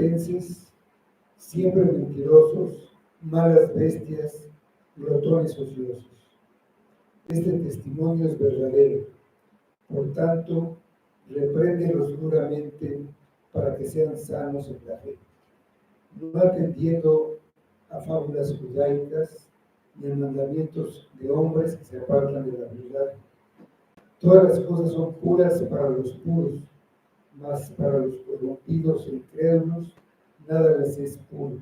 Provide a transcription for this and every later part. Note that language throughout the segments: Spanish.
pretenses, siempre mentirosos, malas bestias, glotones ociosos. Este testimonio es verdadero. Por tanto, repréndelos duramente para que sean sanos en la fe, no atendiendo a fábulas judaicas ni a mandamientos de hombres que se apartan de la verdad. Todas las cosas son puras para los puros, mas para los corrompidos e incrédulos nada les es puro,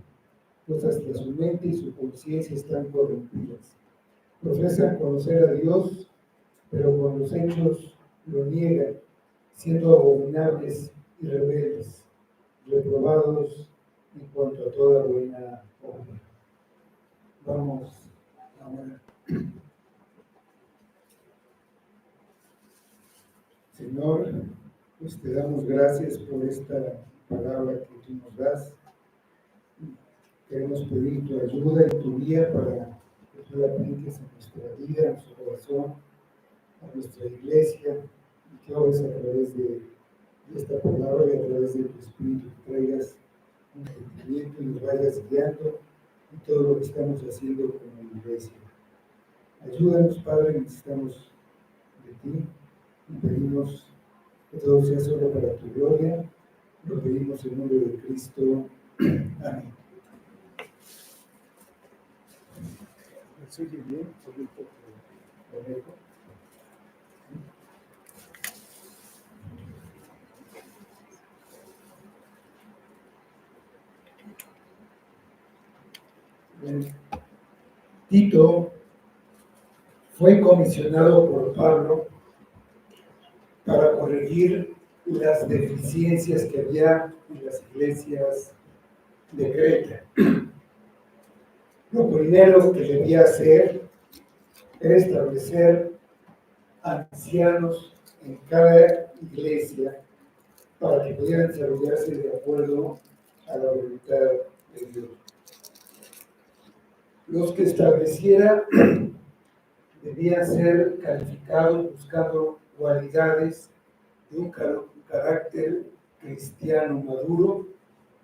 pues hasta su mente y su conciencia están corrompidas. Profesan conocer a Dios, pero con los hechos lo niegan, siendo abominables y rebeldes, reprobados en cuanto a toda buena obra. Vamos ahora. Señor, pues te damos gracias por esta palabra que tú nos das. Queremos pedir tu ayuda y tu guía para que tú la apliques en nuestra vida, en nuestro corazón, a nuestra iglesia, y que obres a través de esta palabra y a través de tu Espíritu que traigas un entendimiento y nos vayas guiando en todo lo que estamos haciendo como iglesia. Ayúdanos, Padre, necesitamos de ti y pedimos que todo sea solo para tu gloria. Lo pedimos en nombre de Cristo. Amén. ¿Se oye bien? ¿Se oye un poco de eco? Tito fue comisionado por Pablo para corregir las deficiencias que había en las iglesias de Creta. Lo primero que debía hacer era establecer ancianos en cada iglesia para que pudieran desarrollarse de acuerdo a la voluntad de Dios. Los que estableciera debían ser calificados buscando cualidades de un carácter cristiano maduro,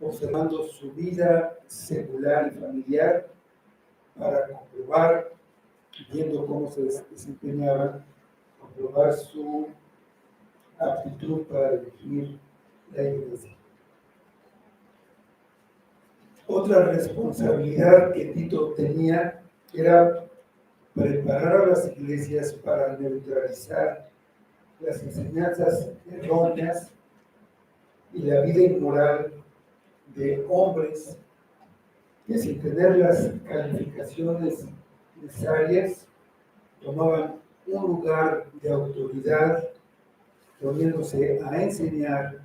observando su vida secular y familiar para comprobar, viendo cómo se desempeñaban, comprobar su aptitud para dirigir la iglesia. Otra responsabilidad que Tito tenía era preparar a las iglesias para neutralizar las enseñanzas erróneas y la vida inmoral de hombres que, sin tener las calificaciones necesarias, tomaban un lugar de autoridad, poniéndose a enseñar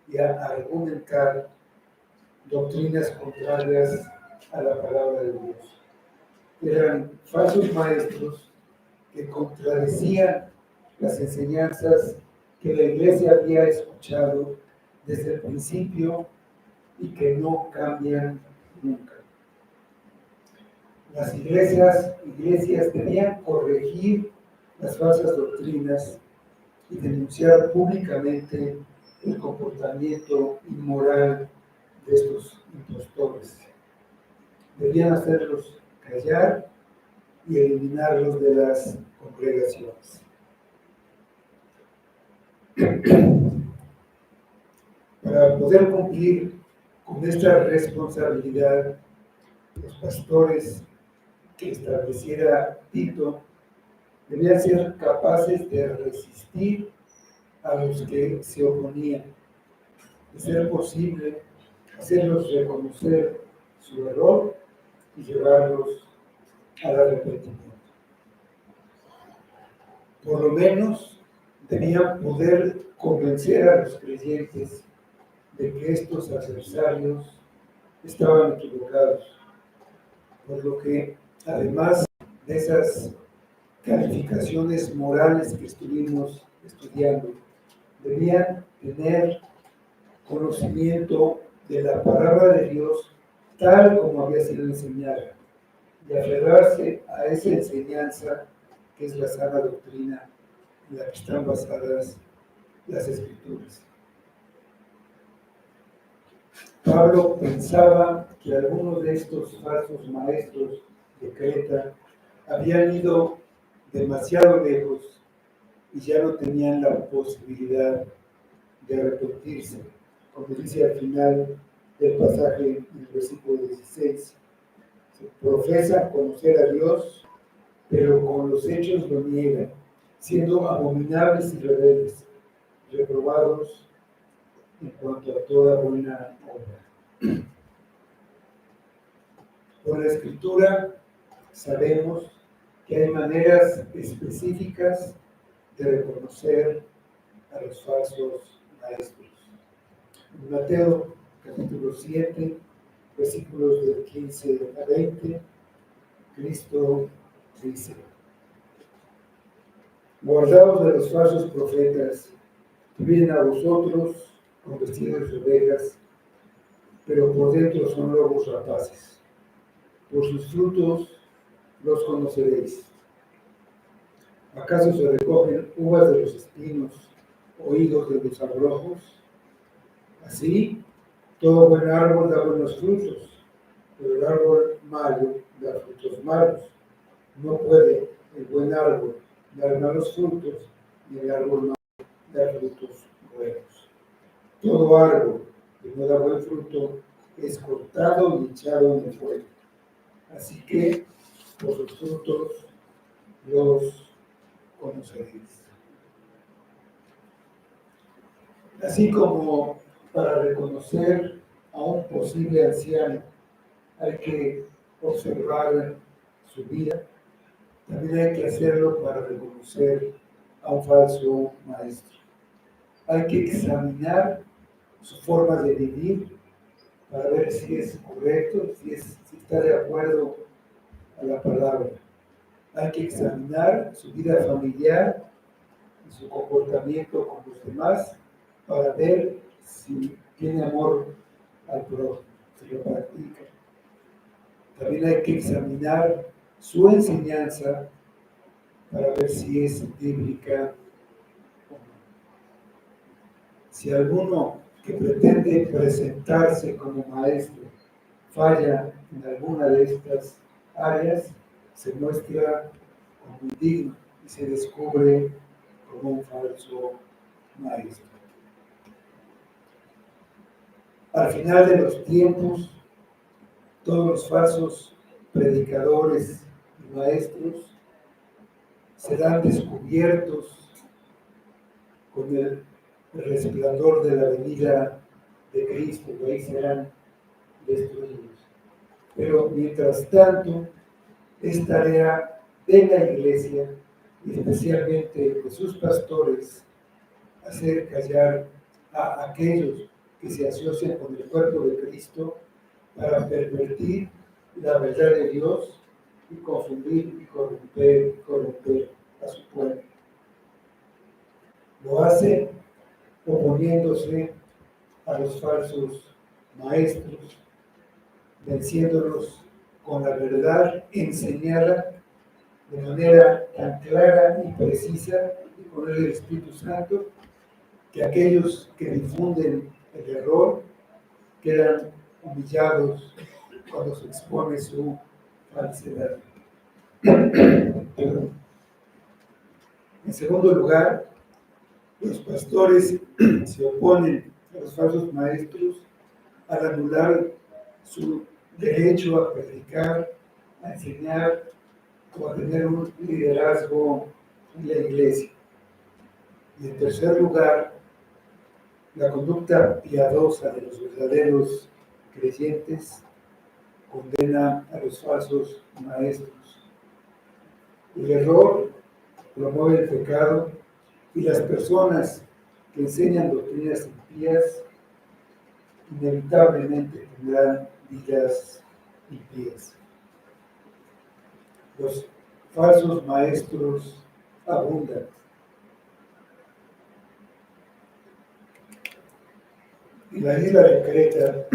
y a argumentar doctrinas contrarias a la palabra de Dios. Eran falsos maestros que contradecían las enseñanzas que la iglesia había escuchado desde el principio y que no cambian nunca. Las iglesias debían corregir las falsas doctrinas y denunciar públicamente el comportamiento inmoral de estos impostores. Debían hacerlos callar y eliminarlos de las congregaciones. Para poder cumplir con esta responsabilidad, los pastores que estableciera Tito debían ser capaces de resistir a los que se oponían, de ser posible hacerlos reconocer su error y llevarlos al arrepentimiento. Por lo menos debían poder convencer a los creyentes de que estos adversarios estaban equivocados, por lo que, además de esas calificaciones morales que estuvimos estudiando, debían tener conocimiento de la palabra de Dios tal como había sido enseñada y aferrarse a esa enseñanza que es la sana doctrina en la que están basadas las Escrituras. Pablo pensaba que algunos de estos falsos maestros de Creta habían ido demasiado lejos y ya no tenían la posibilidad de arrepentirse. Como dice al final del pasaje en el versículo 16, profesan conocer a Dios, pero con los hechos lo niegan, siendo abominables y rebeldes, reprobados en cuanto a toda buena obra. Por la Escritura sabemos que hay maneras específicas de reconocer a los falsos maestros. En Mateo capítulo 7, versículos del 15 a 20, Cristo dice: guardaos de los falsos profetas que vienen a vosotros con vestidos de ovejas, pero por dentro son lobos rapaces. Por sus frutos los conoceréis. ¿Acaso se recogen uvas de los espinos o higos de los abrojos? Así, todo buen árbol da buenos frutos, pero el árbol malo da frutos malos. No puede el buen árbol dar malos frutos, ni el árbol malo dar frutos buenos. Todo árbol que no da buen fruto es cortado y echado en el fuego. Así que por sus frutos los conoceréis. Así como para reconocer a un posible anciano hay que observar su vida, también hay que hacerlo para reconocer a un falso maestro. Hay que examinar su forma de vivir para ver si es correcto, si está de acuerdo a la palabra. Hay que examinar su vida familiar y su comportamiento con los demás para ver si tiene amor al prójimo, si lo practica. También hay que examinar su enseñanza para ver si es bíblica o no. Si alguno que pretende presentarse como maestro falla en alguna de estas áreas, se muestra como indigno y se descubre como un falso maestro. Al final de los tiempos, todos los falsos predicadores y maestros serán descubiertos con el resplandor de la venida de Cristo, y ahí serán destruidos. Pero mientras tanto, es tarea de la Iglesia, y especialmente de sus pastores, hacer callar a aquellos que se asocian con el cuerpo de Cristo para pervertir la verdad de Dios y confundir y corromper a su pueblo. Lo hace oponiéndose a los falsos maestros, venciéndolos con la verdad enseñada de manera tan clara y precisa y con el Espíritu Santo, que aquellos que difunden el error quedan humillados cuando se expone su falsedad. En segundo lugar, los pastores se oponen a los falsos maestros al anular su derecho a predicar, a enseñar o a tener un liderazgo en la iglesia. Y en tercer lugar, la conducta piadosa de los verdaderos creyentes condena a los falsos maestros. El error promueve el pecado y las personas que enseñan doctrinas impías inevitablemente tendrán vidas impías. Los falsos maestros abundan. En la isla de Creta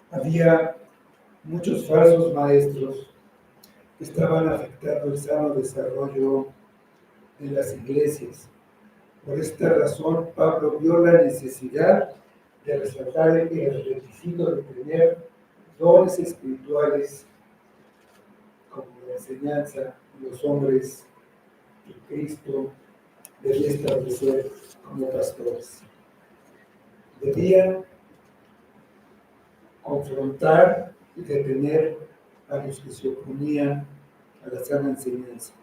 había muchos falsos maestros que estaban afectando el sano desarrollo de las iglesias. Por esta razón, Pablo vio la necesidad de resaltar el requisito de tener dones espirituales como la enseñanza, los hombres que Cristo debía establecer como pastores. Debían confrontar y detener a los que se oponían a la sana enseñanza.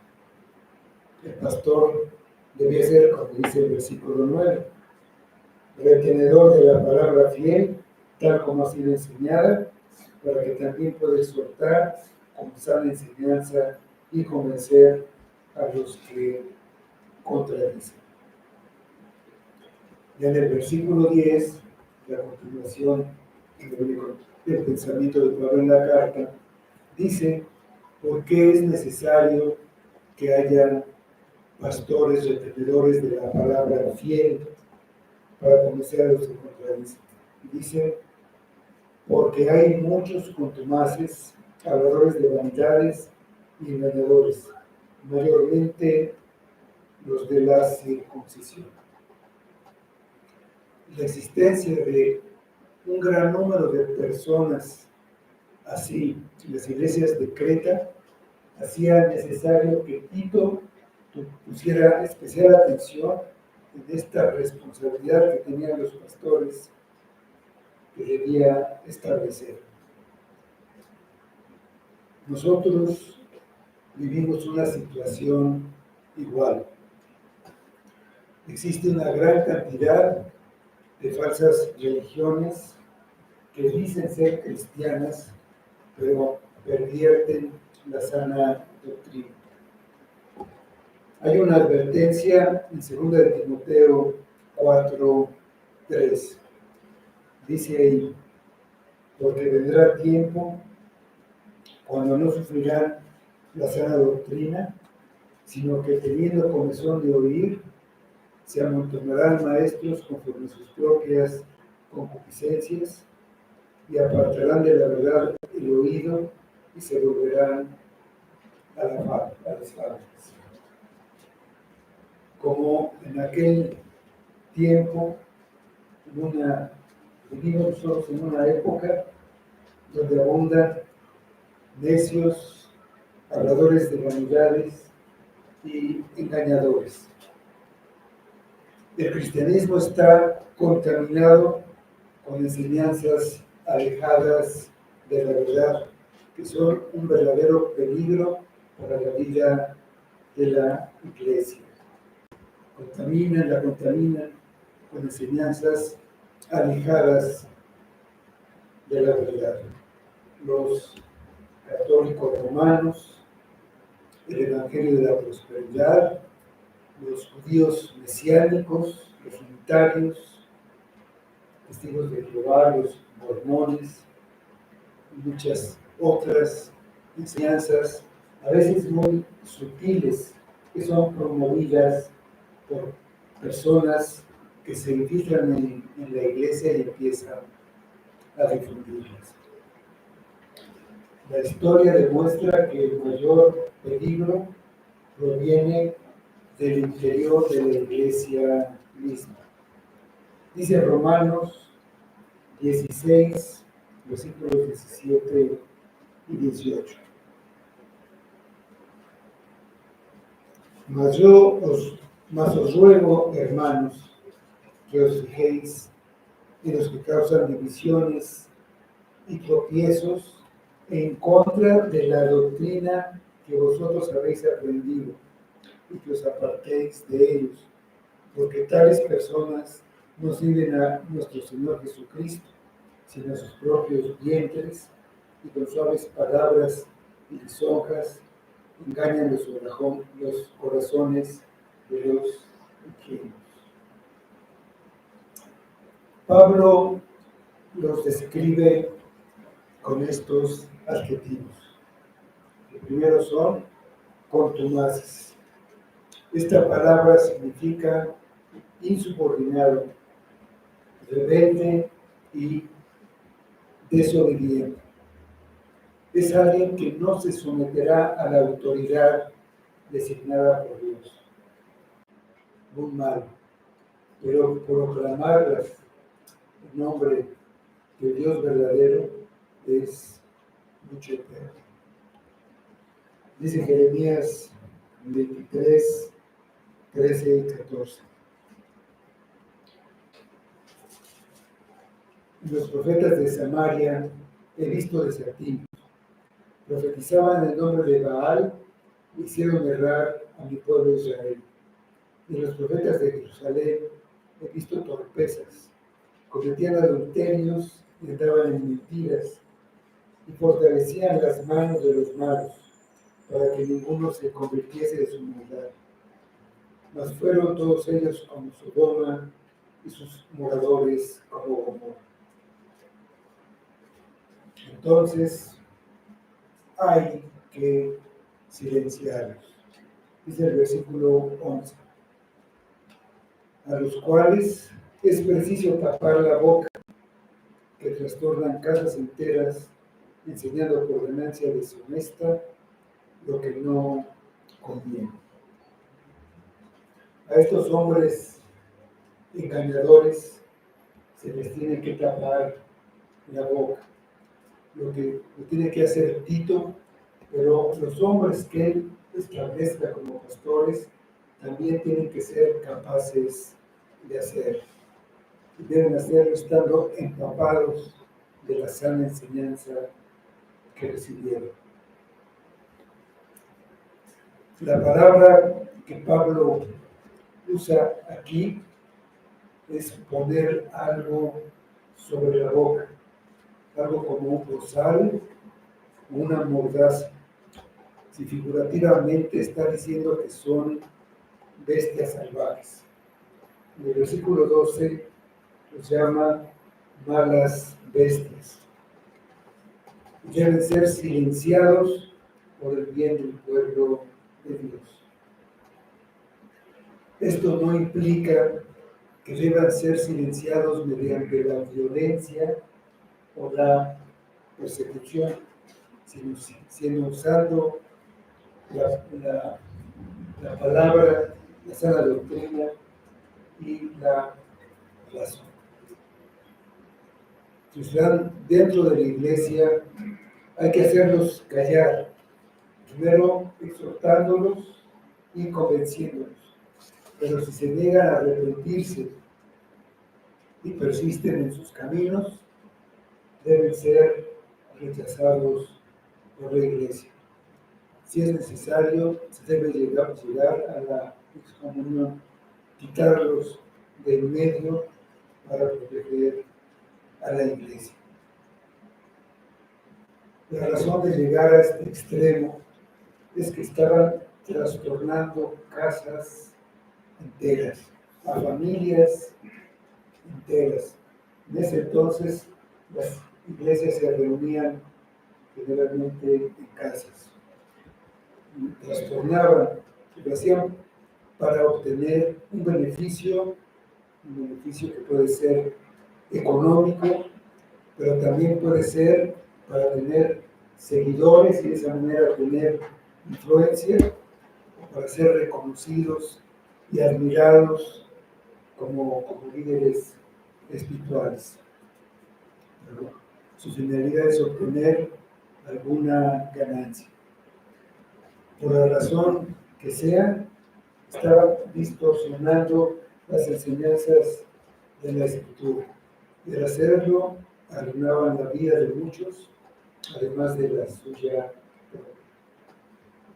El pastor debía ser, como dice el versículo 9, retenedor de la palabra fiel, tal como ha sido enseñada, para que también pueda exhortar con sana enseñanza y convencer a los que contradicen. Y en el versículo 10, la continuación del pensamiento de Pablo en la carta, dice: ¿por qué es necesario que haya pastores retenedores de la palabra fiel para conocer a los que contradicen? Dice: porque hay muchos contumaces, habladores de vanidades y engañadores, mayormente los de la circuncisión. La existencia de un gran número de personas así en las iglesias de Creta hacía necesario que Tito pusiera especial atención en esta responsabilidad que tenían los pastores que debía establecer. Nosotros vivimos una situación igual. Existe una gran cantidad de falsas religiones que dicen ser cristianas, pero pervierten la sana doctrina. Hay una advertencia en 2 de Timoteo 4:3. Dice ahí: porque vendrá tiempo cuando no sufrirán la sana doctrina, sino que teniendo comezón de oír, se amontonarán maestros conforme a sus propias concupiscencias y apartarán de la verdad el oído y se volverán a las fábulas. Como en aquel tiempo, vivimos nosotros en una época donde abundan necios, habladores de vanidades y engañadores. El cristianismo está contaminado con enseñanzas alejadas de la verdad, que son un verdadero peligro para la vida de la iglesia. La contaminan con enseñanzas alejadas de la verdad. Los católicos romanos, el Evangelio de la Prosperidad, los judíos mesiánicos, los unitarios, testigos de Jehová, los mormones, y muchas otras enseñanzas, a veces muy sutiles, que son promovidas por personas que se infiltran en la iglesia y empiezan a difundirlas. La historia demuestra que el mayor peligro proviene del interior de la iglesia misma. Dice Romanos 16, versículos 17 y 18. Mas os ruego, hermanos, que os fijéis en los que causan divisiones y tropiezos en contra de la doctrina que vosotros habéis aprendido, y que os apartéis de ellos, porque tales personas no sirven a nuestro Señor Jesucristo, sino a sus propios vientres, y con suaves palabras y lisonjas engañan los corazones de los ingenuos. Pablo los describe con estos adjetivos. El primero son contumaces. Esta palabra significa insubordinado, rebelde y desobediente. Es alguien que no se someterá a la autoridad designada por Dios. Muy mal. Pero proclamarlas el nombre del Dios verdadero es mucho eterno. Dice Jeremías 23, 13 y 14. Los profetas de Samaria he visto desertinos. Profetizaban en el nombre de Baal, hicieron errar a mi pueblo Israel. Y los profetas de Jerusalén he visto torpezas. Cometían adulterios y andaban en mentiras, y fortalecían las manos de los malos, para que ninguno se convirtiese de su maldad. Mas fueron todos ellos como Sodoma, y sus moradores como Gomorra. Entonces hay que silenciarlos. Dice el versículo 11. A los cuales es preciso tapar la boca, que trastornan casas enteras, enseñando por ganancia deshonesta lo que no conviene. A estos hombres engañadores se les tiene que tapar la boca, lo que lo tiene que hacer Tito, pero los hombres que él establezca como pastores también tienen que ser capaces de hacer. Deben hacerlo estando empapados de la sana enseñanza que recibieron. La palabra que Pablo usa aquí es poner algo sobre la boca, algo como un bozal o una mordaza. Si figurativamente está diciendo que son bestias salvajes. En el versículo 12 los llama malas bestias. Deben ser silenciados por el bien del pueblo de Dios. Esto no implica que deban ser silenciados mediante la violencia o la persecución, sino usando la palabra, la sana doctrina y la razón. Si están dentro de la iglesia, hay que hacerlos callar, primero exhortándolos y convenciéndolos. Pero si se niegan a arrepentirse y persisten en sus caminos, deben ser rechazados por la iglesia. Si es necesario, se debe llegar a la excomunión, quitarlos del medio para proteger a la iglesia. La razón de llegar a este extremo es que estaban trastornando casas enteras, a familias enteras. En ese entonces las iglesias se reunían generalmente en casas. Trastornaban, lo hacían para obtener un beneficio que puede ser económico, pero también puede ser para tener seguidores y de esa manera tener influencia, o para ser reconocidos y admirados como líderes espirituales. Pero su finalidad es obtener alguna ganancia. Por la razón que sea, estaban distorsionando las enseñanzas de la Escritura. Y al hacerlo, arruinaban la vida de muchos, además de la suya propia.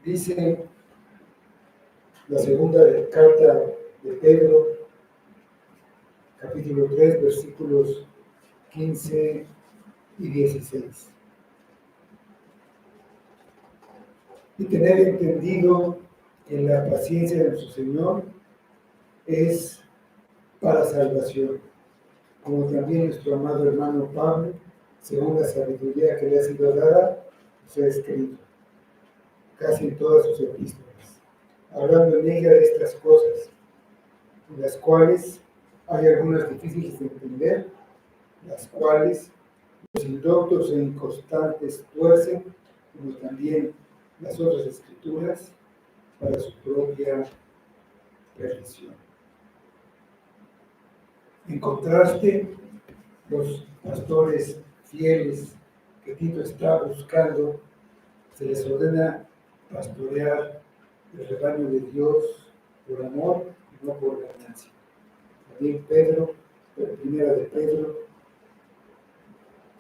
Dice la segunda carta de Pedro, capítulo 3, versículos 15 y 16. Y tener entendido que la paciencia de nuestro Señor es para salvación, como también nuestro amado hermano Pablo, según la sabiduría que le ha sido dada, se ha escrito, casi en todas sus epístolas, hablando en ella de estas cosas, en las cuales hay algunas difíciles de entender, las cuales los indoctos e inconstantes tuercen, como también las otras escrituras, para su propia perdición. En contraste, los pastores fieles que Tito está buscando, se les ordena pastorear el rebaño de Dios por amor y no por ganancia. También Pedro, primera de Pedro,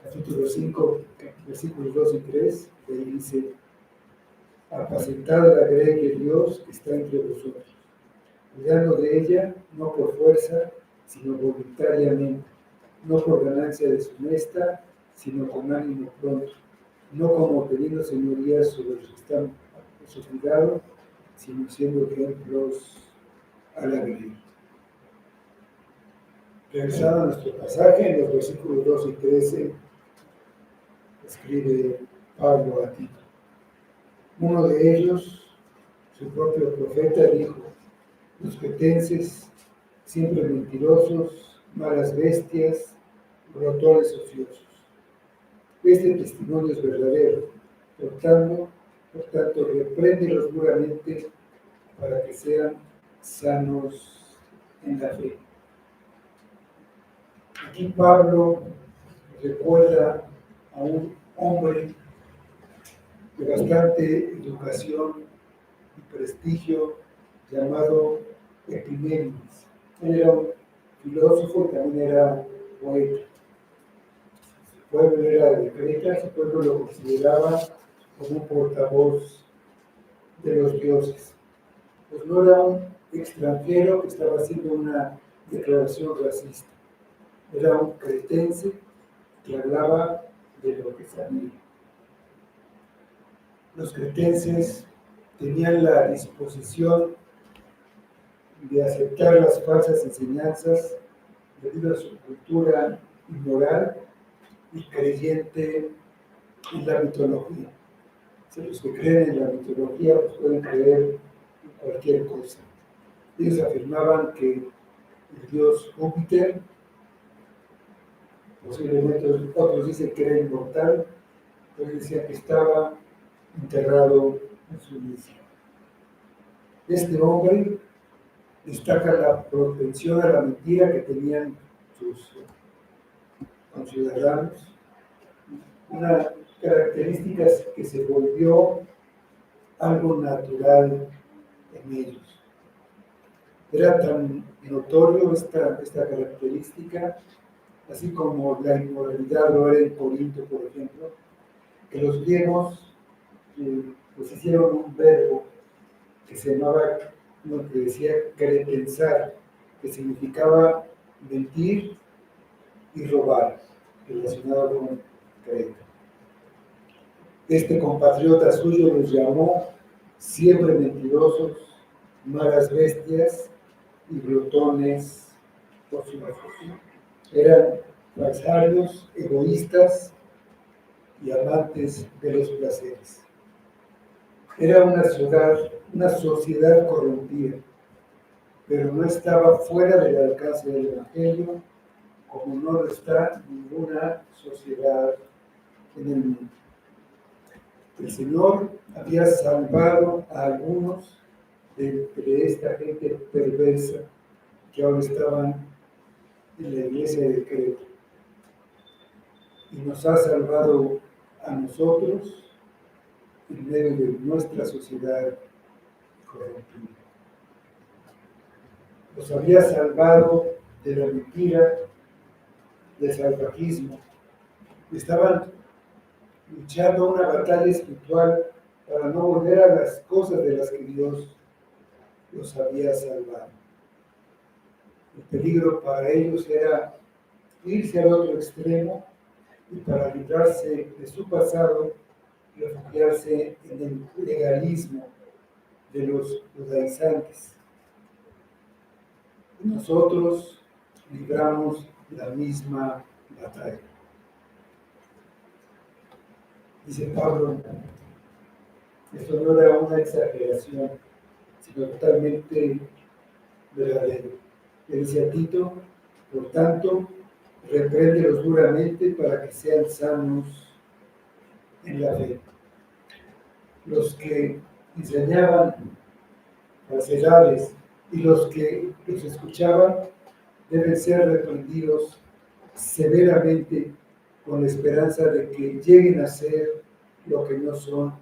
capítulo 5, versículos 2 y 3, que dice: apacentad la grey de Dios que está entre vosotros, cuidando de ella, no por fuerza, sino voluntariamente, no por ganancia deshonesta, sino con ánimo pronto, no como teniendo señorías sobre los que están a su cuidado, sino siendo ejemplos a la grey. Regresando a nuestro pasaje, en los versículos 2 y 13, escribe Pablo a Tito. Uno de ellos, su propio profeta, dijo: los cretenses, siempre mentirosos, malas bestias, glotones ociosos. Este testimonio es verdadero. Por tanto, repréndelos duramente para que sean sanos en la fe. Aquí Pablo recuerda a un hombre de bastante educación y prestigio llamado Epimenides. Él era un filósofo y también era poeta. Su pueblo era de Creta, su pueblo lo consideraba como un portavoz de los dioses. Pues no era un extranjero que estaba haciendo una declaración racista. Era un cretense que hablaba de lo que sabía. Los cretenses tenían la disposición de aceptar las falsas enseñanzas debido a su cultura inmoral y creyente en la mitología. Si los que creen en la mitología pues pueden creer en cualquier cosa. Ellos afirmaban que el dios Júpiter, posiblemente otros dicen que era inmortal, pero decían que estaba enterrado en su inicio. Este hombre destaca la propensión a la mentira que tenían sus conciudadanos, una característica que se volvió algo natural en ellos. Era tan notorio esta característica, así como la inmoralidad lo era en Corinto, por ejemplo, que los griegos pues hicieron un verbo que se llamaba, lo que decía cretensar, que significaba mentir y robar, relacionado con Creta. Este compatriota suyo los llamó siempre mentirosos, malas bestias y glotones ociosos. Eran falsarios, egoístas y amantes de los placeres. Era una sociedad corrompida, pero no estaba fuera del alcance del Evangelio, como no lo está ninguna sociedad en el mundo. El Señor había salvado a algunos de esta gente perversa que ahora estaban en la iglesia de Creta. Y nos ha salvado a nosotros en medio de nuestra sociedad corrompida. Nos había salvado de la mentira, del salvajismo. Estaban luchando una batalla espiritual para no volver a las cosas de las que Dios los había salvado. El peligro para ellos era irse al otro extremo y para librarse de su pasado, refugiarse en el legalismo de los judaizantes. Nosotros libramos la misma batalla. Dice Pablo, esto no era una exageración, sino totalmente verdadero. Le dice a Tito, por tanto, repréndelos duramente para que sean sanos en la fe. Los que enseñaban falsedades y los que los escuchaban deben ser reprendidos severamente con la esperanza de que lleguen a ser lo que no son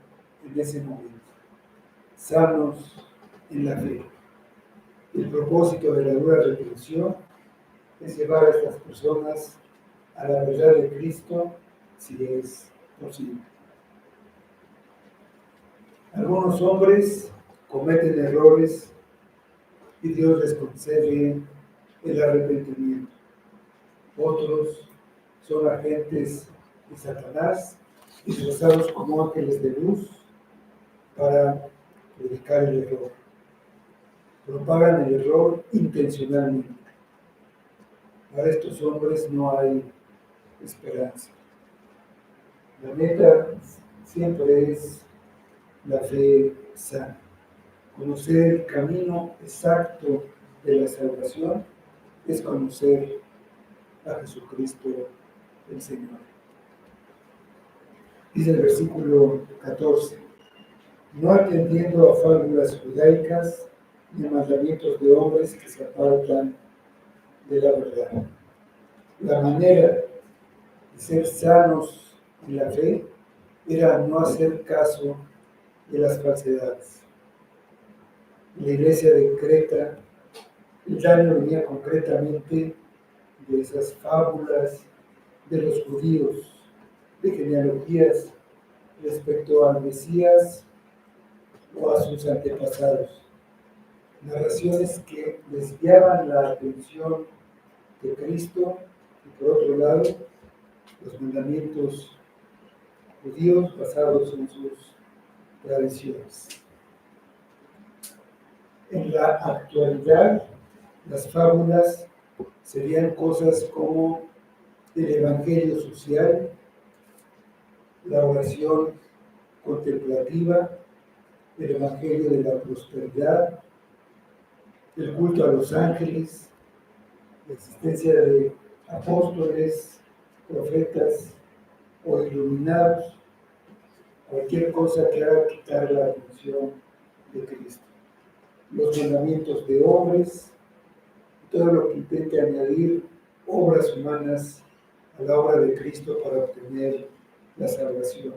en ese momento, sanos en la fe. El propósito de la dura reprensión es llevar a estas personas a la verdad de Cristo, si es posible. Algunos hombres cometen errores y Dios les concede el arrepentimiento. Otros son agentes de Satanás, disfrazados como ángeles de luz para predicar el error. Propagan el error intencionalmente. Para estos hombres no hay esperanza. La meta siempre es la fe sana. Conocer el camino exacto de la salvación es conocer a Jesucristo el Señor. Dice el versículo 14, no atendiendo a fábulas judaicas ni a mandamientos de hombres que se apartan de la verdad. La manera de ser sanos en la fe era no hacer caso de las falsedades. En la iglesia de Creta, el daño venía concretamente de esas fábulas de los judíos, de genealogías respecto al Mesías o a sus antepasados. Narraciones que desviaban la atención de Cristo y por otro lado los mandamientos judíos basados en sus tradiciones. En la actualidad, las fábulas serían cosas como el evangelio social, la oración contemplativa, el evangelio de la prosperidad, el culto a los ángeles, la existencia de apóstoles, profetas o iluminados, cualquier cosa que haga quitar la atención de Cristo. Los mandamientos de hombres, todo lo que intente añadir obras humanas a la obra de Cristo para obtener la salvación.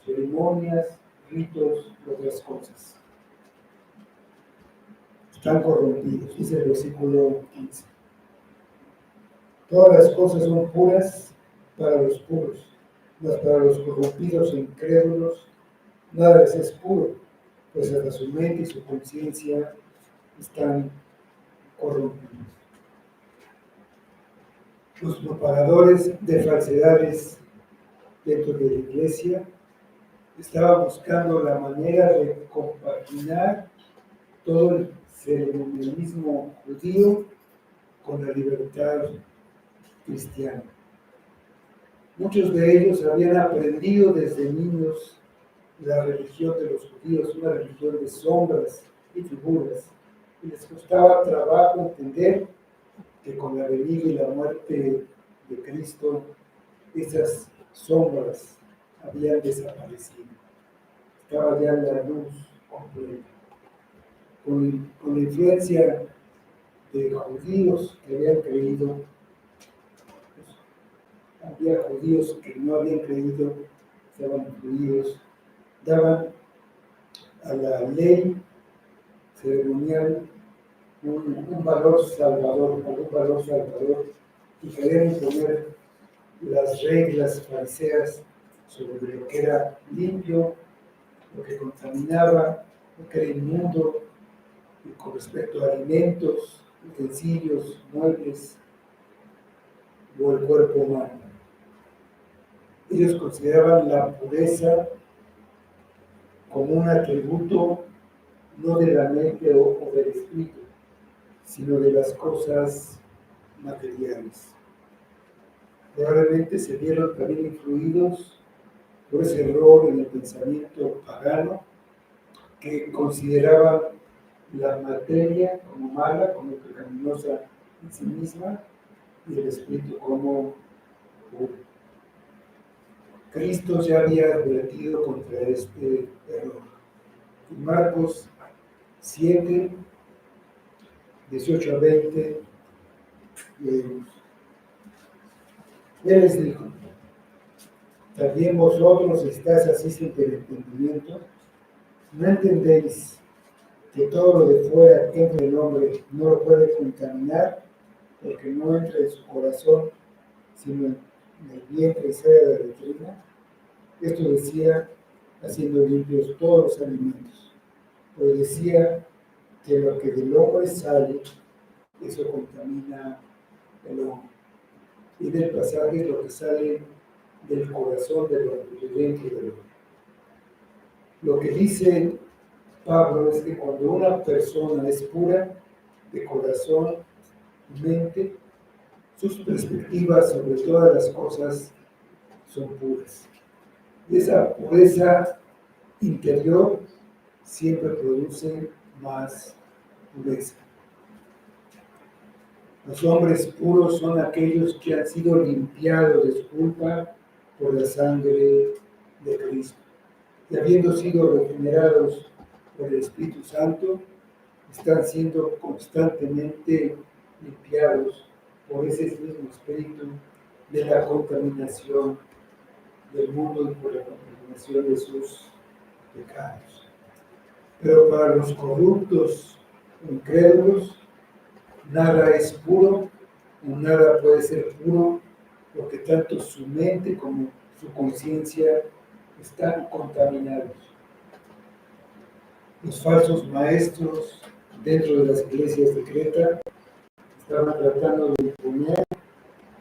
Ceremonias, ritos y otras cosas. Están corrompidos, dice el versículo 15. Todas las cosas son puras para los puros, mas para los corrompidos e incrédulos nada les es puro, pues hasta su mente y su conciencia están corrompidos. Los propagadores de falsedades dentro de la iglesia estaban buscando la manera de compaginar todo el ceremonialismo judío con la libertad cristiana. Muchos de ellos habían aprendido desde niños la religión de los judíos, una religión de sombras y figuras, y les costaba trabajo entender que con la venida y la muerte de Cristo, esas sombras habían desaparecido. Estaba ya la luz completa. Con la influencia de judíos que habían creído, había judíos que no habían creído, estaban influidos, daban a la ley ceremonial un valor salvador, y querían imponer las reglas fariseas sobre lo que era limpio, lo que contaminaba, lo que era inmundo, y con respecto a alimentos, utensilios, muebles o el cuerpo humano. Ellos consideraban la pureza como un atributo no de la mente o del espíritu, sino de las cosas materiales. Probablemente se vieron también influidos por ese error en el pensamiento pagano que consideraba la materia como mala, como pecaminosa en sí misma, y el espíritu como puro. Cristo ya había advertido contra este error. En Marcos 7, 18 a 20, leemos. Él les dijo: ¿también vosotros estáis así sin entendimiento? ¿No entendéis que todo lo de fuera que entra en el hombre no lo puede contaminar, porque no entra en su corazón, sino en el vientre y sale de la letrina? Esto decía haciendo limpios todos los alimentos. Pues decía que lo que del hombre sale, eso contamina el hombre. Y del pasaje es lo que sale del corazón del hombre, del vientre del hombre. Lo que dice Pablo es que cuando una persona es pura de corazón y mente, sus perspectivas sobre todas las cosas son puras. Y esa pureza interior siempre produce más pureza. Los hombres puros son aquellos que han sido limpiados de su culpa por la sangre de Cristo. Y habiendo sido regenerados por el Espíritu Santo, están siendo constantemente limpiados por ese mismo Espíritu de la contaminación del mundo y por la contaminación de sus pecados. Pero para los corruptos o incrédulos, nada es puro, o nada puede ser puro, porque tanto su mente como su conciencia están contaminados. Los falsos maestros dentro de las iglesias de Creta estaban tratando de imponer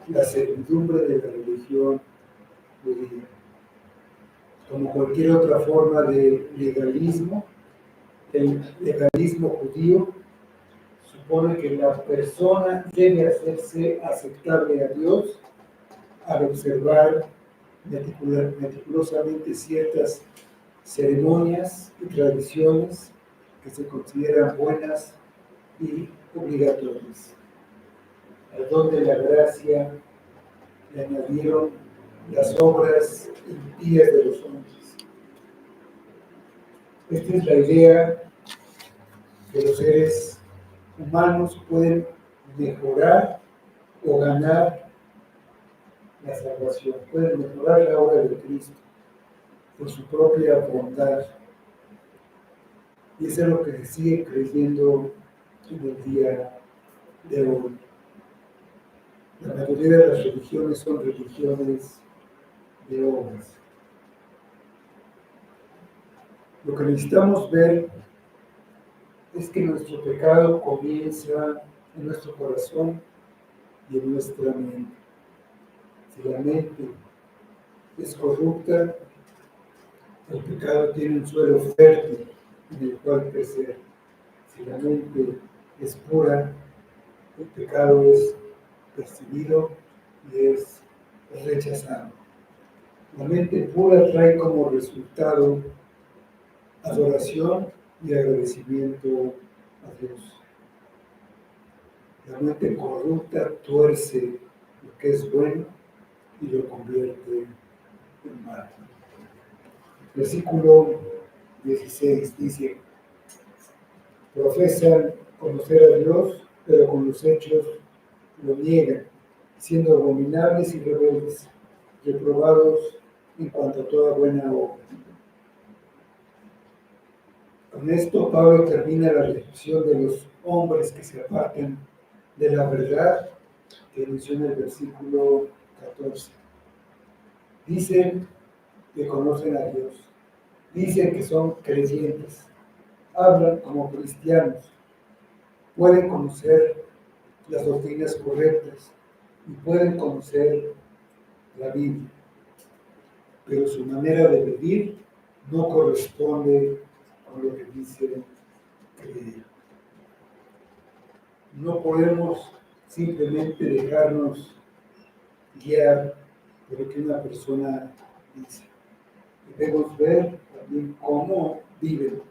la servidumbre de la religión judía. Como cualquier otra forma de legalismo, el legalismo judío supone que la persona debe hacerse aceptable a Dios al observar meticulosamente ciertas ceremonias y tradiciones que se consideran buenas y obligatorias. Al don de la gracia le añadieron las obras impías de los hombres. Esta es la idea que los seres humanos pueden mejorar o ganar la salvación, pueden mejorar la obra de Cristo por su propia bondad. Y eso es lo que se sigue creyendo en el día de hoy. La mayoría de las religiones son religiones de obras. Lo que necesitamos ver es que nuestro pecado comienza en nuestro corazón y en nuestra mente. Si la mente es corrupta, el pecado tiene un suelo fértil en el cual crecer. Si la mente es pura, el pecado es percibido y es rechazado. La mente pura trae como resultado adoración y agradecimiento a Dios. La mente corrupta tuerce lo que es bueno y lo convierte en mal. Versículo 16 dice: profesan conocer a Dios, pero con los hechos lo niegan, siendo abominables y rebeldes, reprobados en cuanto a toda buena obra. Con esto Pablo termina la descripción de los hombres que se apartan de la verdad que menciona el versículo 14. Dicen que conocen a Dios, dicen que son creyentes, hablan como cristianos, pueden conocer las doctrinas correctas y pueden conocer la Biblia, pero su manera de vivir no corresponde con lo que dicen creer. No podemos simplemente dejarnos guiar por lo que una persona dice. Debemos ver también cómo viven.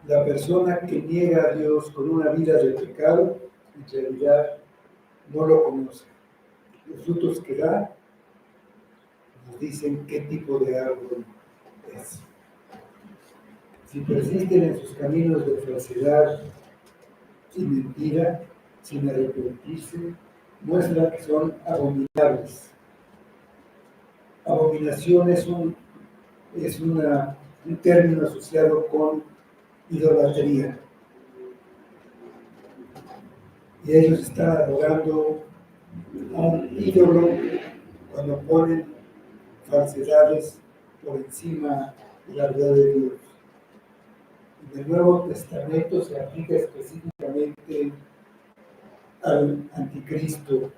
La persona que niega a Dios con una vida de pecado, en realidad no lo conoce. Los frutos que da nos dicen qué tipo de árbol es. Si persisten en sus caminos de falsedad y mentira, sin arrepentirse, muestra que son abominables. Abominación un término asociado con idolatría. Y ellos están adorando a un ídolo cuando ponen falsedades por encima de la verdad de Dios. En el Nuevo Testamento se aplica específicamente al anticristo,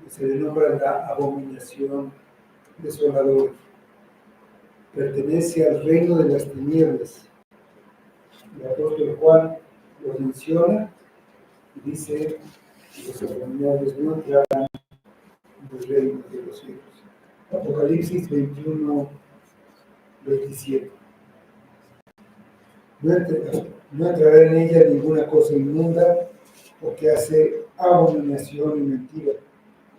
que se le nombra la abominación desoladora. Pertenece al reino de las tinieblas. El apóstol Juan lo menciona y dice que los abominables no entrarán en el reino de los cielos. Apocalipsis 21, 27. No entrará en ella ninguna cosa inmunda o que hace abominación y mentira,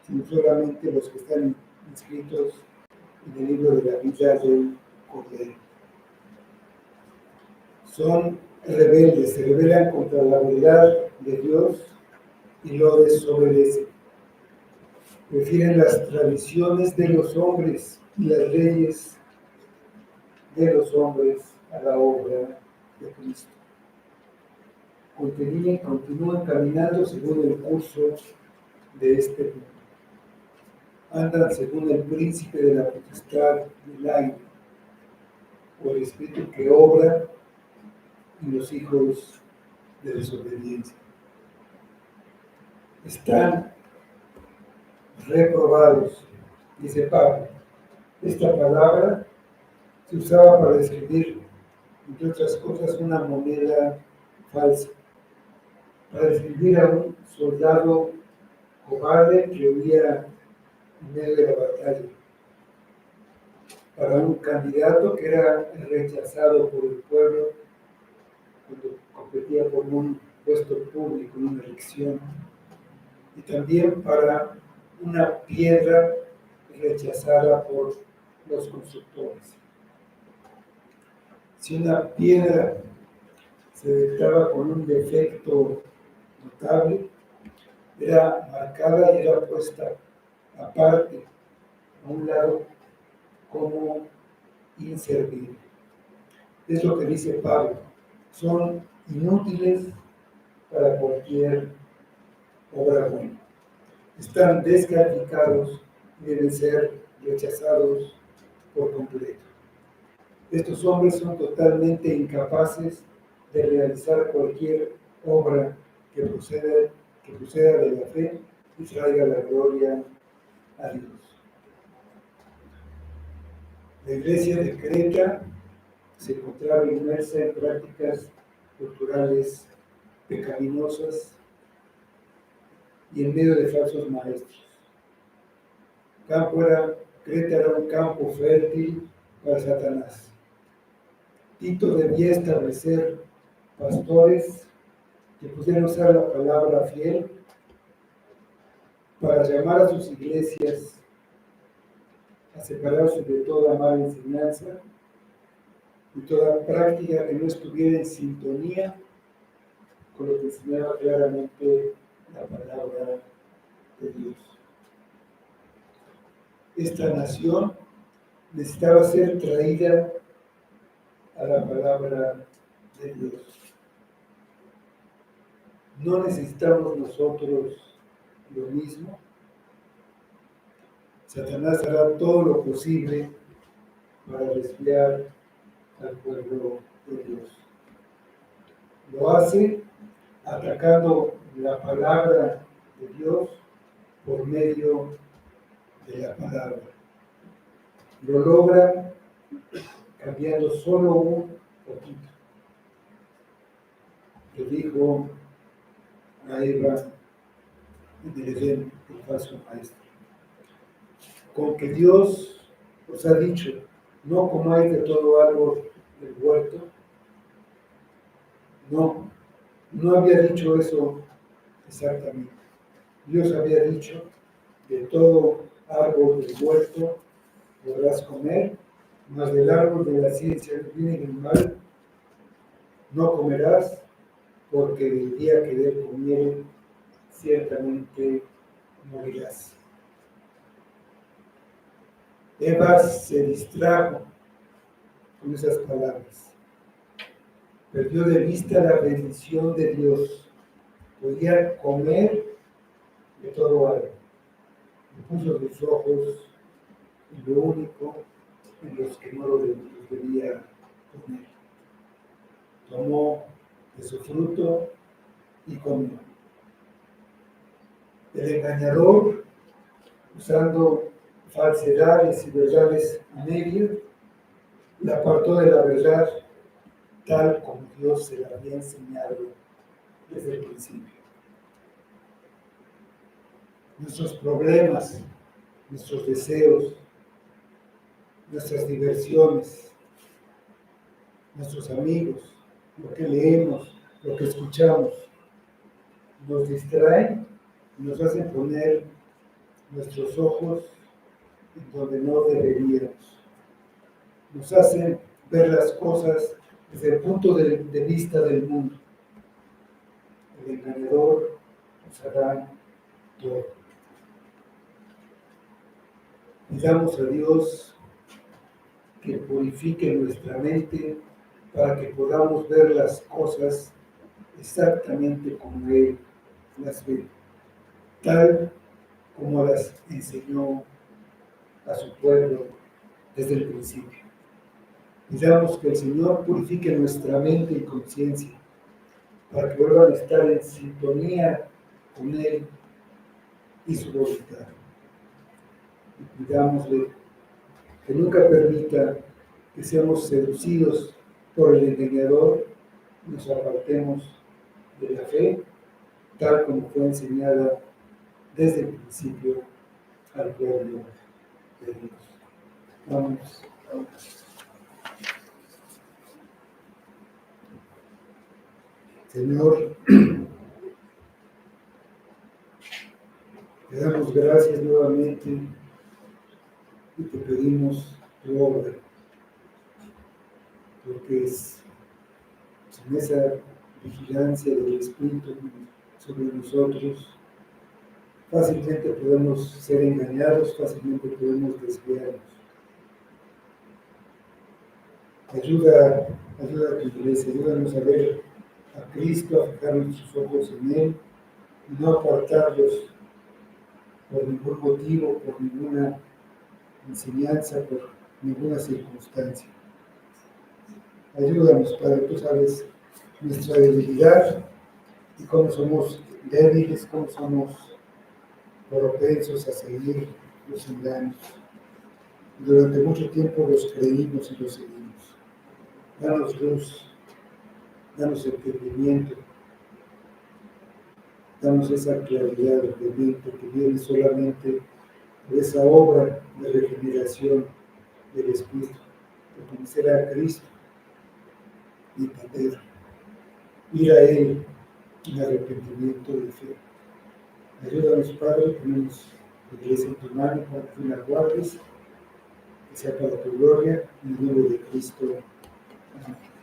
sino solamente los que están inscritos en el libro de la vida del Cordero. Son rebeldes, se rebelan contra la verdad de Dios y lo desobedecen. Prefieren las tradiciones de los hombres y las leyes de los hombres a la obra de Cristo. Continúan caminando según el curso de este mundo. Andan según el príncipe de la potestad del aire, o el espíritu que obra en los hijos de desobediencia. Están reprobados, dice Pablo. Esta palabra se usaba para describir, entre otras cosas, una moneda falsa, para describir a un soldado cobarde que huía en medio de la batalla, para un candidato que era rechazado por el pueblo cuando competía por un puesto público en una elección, y también para una piedra rechazada por los constructores. Si una piedra se detectaba con un defecto notable, era marcada y era puesta aparte, a un lado, como inservible. Es lo que dice Pablo. Son inútiles para cualquier obra buena. Están descalificados y deben ser rechazados por completo. Estos hombres son totalmente incapaces de realizar cualquier obra que proceda de la fe y traiga la gloria a Dios. La iglesia de Creta se encontraba inmersa en prácticas culturales pecaminosas y en medio de falsos maestros. Creta era un campo fértil para Satanás. Tito debía establecer pastores que pudieran usar la palabra fiel para llamar a sus iglesias a separarse de toda mala enseñanza y toda práctica que no estuviera en sintonía con lo que enseñaba claramente la palabra de Dios. Esta nación necesitaba ser traída a la palabra de Dios. ¿No necesitamos nosotros lo mismo? Satanás hará todo lo posible para desviar al pueblo de Dios. Lo hace atacando la palabra de Dios por medio de la palabra. Lo logra cambiando solo un poquito. Le dijo a Eva en el Edén, el falso maestro, con que Dios os ha dicho, no comáis de todo árbol del huerto. No había dicho eso exactamente. Dios había dicho, de todo árbol del huerto podrás comer, mas del árbol de la ciencia del bien y del mal no comerás, porque el día que de él comiere, ciertamente morirás. Eva se distrajo con esas palabras. Perdió de vista la bendición de Dios. Podía comer de todo algo. Y puso sus ojos en lo único en los que no los debía comer. Tomó de su fruto y comió. El engañador, usando falsedades y verdades a medias, la apartó de la verdad tal como Dios se la había enseñado desde el principio. Nuestros problemas, nuestros deseos, nuestras diversiones, nuestros amigos, lo que leemos, lo que escuchamos, nos distraen y nos hacen poner nuestros ojos en donde no deberíamos. Nos hacen ver las cosas desde el punto de vista del mundo. El engañador nos hará todo. Pidamos a Dios que purifique nuestra mente para que podamos ver las cosas exactamente como Él las ve, tal como las enseñó a su pueblo desde el principio. Pidamos que el Señor purifique nuestra mente y conciencia para que vuelvan a estar en sintonía con Él y su voluntad. Y pidámosle que nunca permita que seamos seducidos por el engañador y nos apartemos de la fe, tal como fue enseñada desde el principio al pueblo de Dios. Vamos. Señor, te damos gracias nuevamente y te pedimos tu obra, porque sin esa vigilancia del Espíritu sobre nosotros, fácilmente podemos ser engañados, fácilmente podemos desviarnos. Ayuda a tu iglesia, ayúdanos a ver a Cristo, a fijar nuestros ojos en Él y no apartarlos por ningún motivo, por ninguna enseñanza, por ninguna circunstancia. Ayúdanos, Padre, tú sabes nuestra debilidad y cómo somos débiles, cómo somos propensos a seguir los engaños. Durante mucho tiempo los creímos y los seguimos. Danos luz, danos entendimiento, danos esa claridad de mente que viene solamente de esa obra de regeneración del Espíritu, de conocer a Cristo y entender, ir a Él en arrepentimiento de fe. Ayúdanos, Padre, ponemos la iglesia en tu mano para que la guardes, que sea para tu gloria, en el nombre de Cristo. Amén.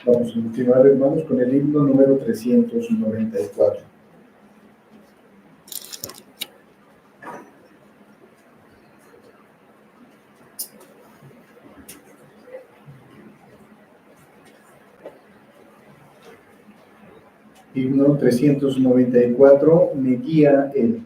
Vamos a continuar, hermanos, con el himno número 394. Himno 394, me guía Él.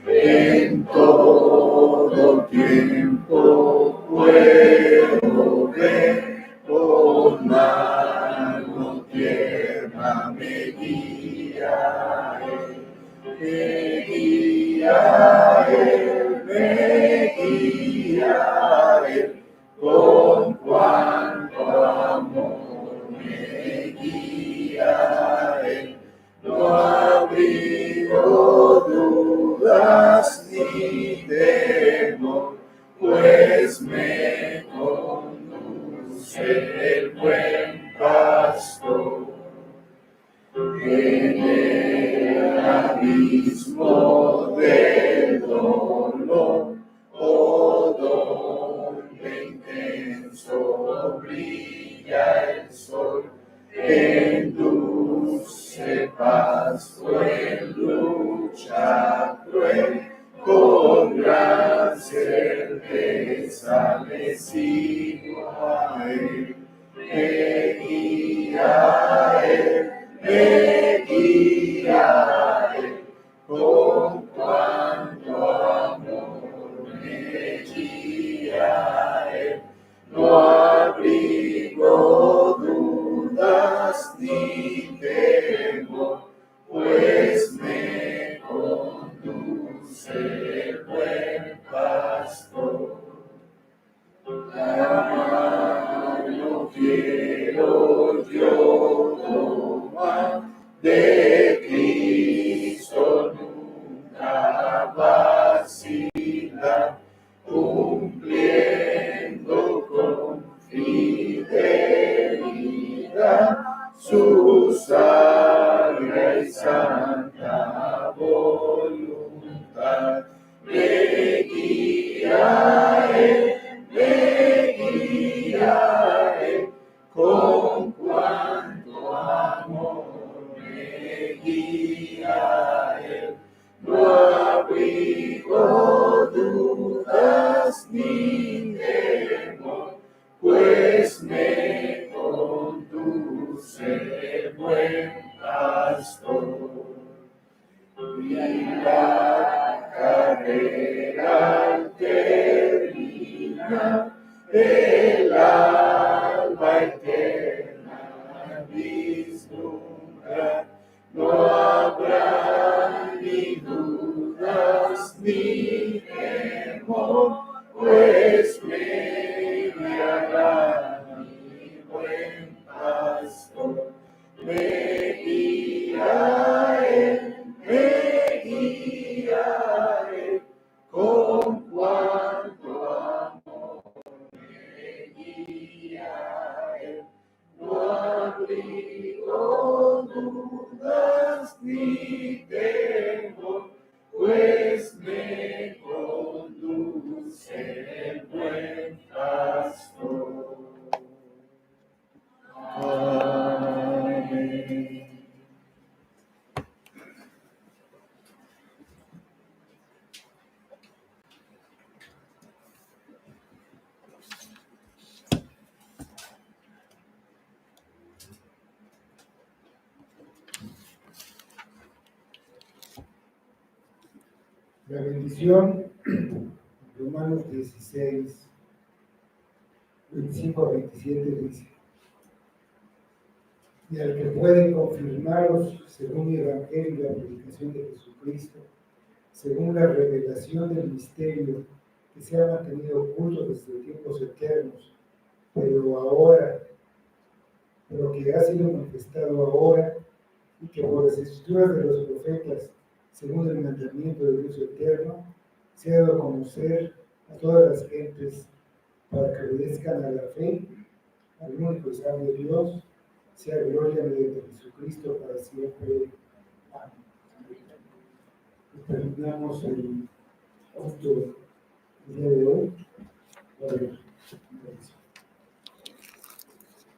En todo tiempo puedo ver con mano tierna me guía Él, me guía Él, me guía Él, con cuánto amor me guía Él. No abrigo dudas ni temor, pues me conduce el buen pastor. En el abismo del dolor, donde intenso brilla el sol, en dulce pasto, en lucha cruel, con gran certeza le sigo a Él, me guía a Él, me guía Él, con cuánto amor me guía Él. No abrigo dudas ni temor, pues me conduce el buen pastor. La mano quiero yo tomar de Cristo, nunca vacilar, cumpliendo con fidelidad su sabia y santa voluntad. Me guía Él, me guía Él, con cuánto amor me guía Él. No abrigo dudas ni temor, pues me conduce el buen pastor. Y la carrera al terminar, el alma eterna vislumbrar, no habrá ni dudas ni temor, pues me guiará mi buen pastor, me guía Él, me guía Él, con cuánto amor me guía Él. No abrigo dudas ni temor, pues me conduce el buen pastor. Amén. La bendición, Romanos 16, 25 a 27 dice: y al que puede confirmaros según el Evangelio y la predicación de Jesucristo, según la revelación del misterio que se ha mantenido oculto desde tiempos eternos, pero que ha sido manifestado ahora, y que por las escrituras de los profetas, según el mandamiento del Dios eterno, se ha dado a conocer a todas las gentes para que obedezcan a la fe, al único y sabio Dios, sea gloria mediante Jesucristo para siempre. Amén. Terminamos el culto del día de hoy.